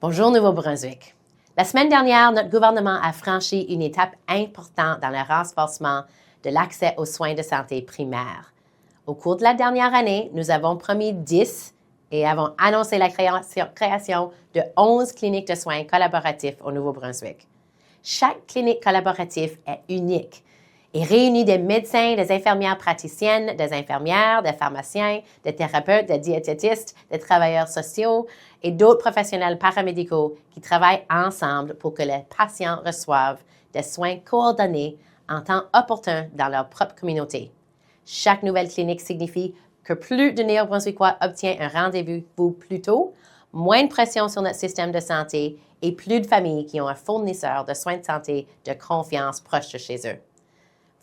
Bonjour Nouveau-Brunswick. La semaine dernière, notre gouvernement a franchi une étape importante dans le renforcement de l'accès aux soins de santé primaires. Au cours de la dernière année, nous avons promis 10 et avons annoncé la création de 11 cliniques de soins collaboratifs au Nouveau-Brunswick. Chaque clinique collaborative est unique et réunit des médecins, des infirmières praticiennes, des infirmières, des pharmaciens, des thérapeutes, des diététistes, des travailleurs sociaux et d'autres professionnels paramédicaux qui travaillent ensemble pour que les patients reçoivent des soins coordonnés en temps opportun dans leur propre communauté. Chaque nouvelle clinique signifie que plus de Néo-Brunswickois obtiennent un rendez-vous plus tôt, moins de pression sur notre système de santé et plus de familles qui ont un fournisseur de soins de santé de confiance proche de chez eux.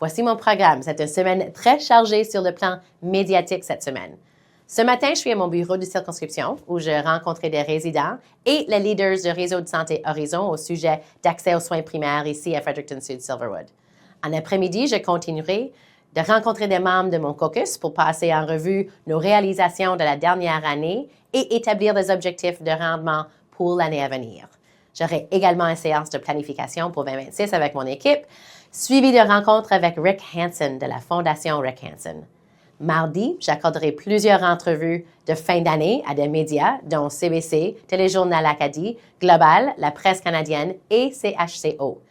Voici mon programme. C'est une semaine très chargée sur le plan médiatique cette semaine. Ce matin, je suis à mon bureau de circonscription où je rencontrerai des résidents et les leaders du réseau de santé Horizon au sujet d'accès aux soins primaires ici à Fredericton-Sud-Silverwood. En après-midi, je continuerai de rencontrer des membres de mon caucus pour passer en revue nos réalisations de la dernière année et établir des objectifs de rendement pour l'année à venir. J'aurai également une séance de planification pour 2026 avec mon équipe, suivie de rencontres avec Rick Hansen de la Fondation Rick Hansen. Mardi, j'accorderai plusieurs entrevues de fin d'année à des médias, dont CBC, Téléjournal Acadie, Global, la Presse canadienne et CHCO.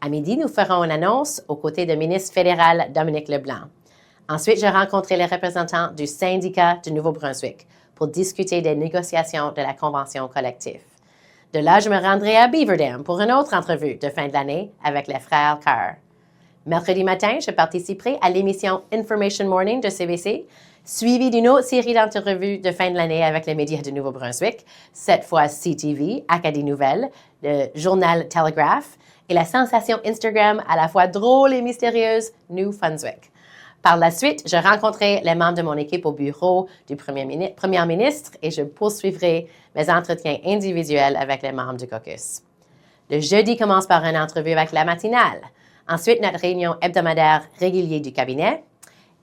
À midi, nous ferons une annonce aux côtés du ministre fédéral Dominic Leblanc. Ensuite, je rencontrerai les représentants du syndicat du Nouveau-Brunswick pour discuter des négociations de la convention collective. De là, je me rendrai à Beaver Dam pour une autre entrevue de fin de l'année avec les frères Carr. Mercredi matin, je participerai à l'émission Information Morning de CBC, suivie d'une autre série d'entrevues de fin de l'année avec les médias du Nouveau-Brunswick, cette fois CTV, Acadie Nouvelles, le journal Telegraph et la sensation Instagram à la fois drôle et mystérieuse New Brunswick. Par la suite, je rencontrerai les membres de mon équipe au bureau du Premier ministre et je poursuivrai mes entretiens individuels avec les membres du caucus. Le jeudi commence par une entrevue avec la matinale. Ensuite, notre réunion hebdomadaire régulière du cabinet.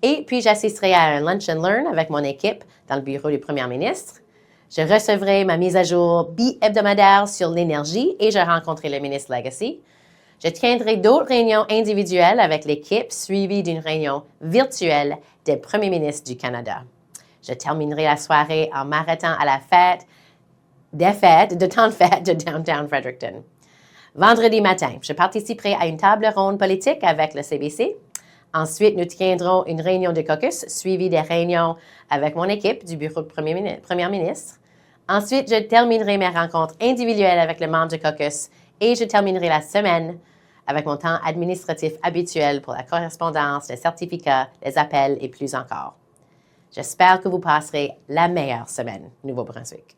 Et puis, j'assisterai à un lunch and learn avec mon équipe dans le bureau du Premier ministre. Je recevrai ma mise à jour bi-hebdomadaire sur l'énergie et je rencontrerai le ministre Legacy. Je tiendrai d'autres réunions individuelles avec l'équipe, suivies d'une réunion virtuelle des premiers ministres du Canada. Je terminerai la soirée en m'arrêtant à la fête de temps de fête de Downtown Fredericton. Vendredi matin, je participerai à une table ronde politique avec le CBC. Ensuite, nous tiendrons une réunion de caucus, suivie des réunions avec mon équipe du bureau de Premier ministre. Ensuite, je terminerai mes rencontres individuelles avec les membres du caucus et je terminerai la semaine avec mon temps administratif habituel pour la correspondance, les certificats, les appels et plus encore. J'espère que vous passerez la meilleure semaine, Nouveau-Brunswick.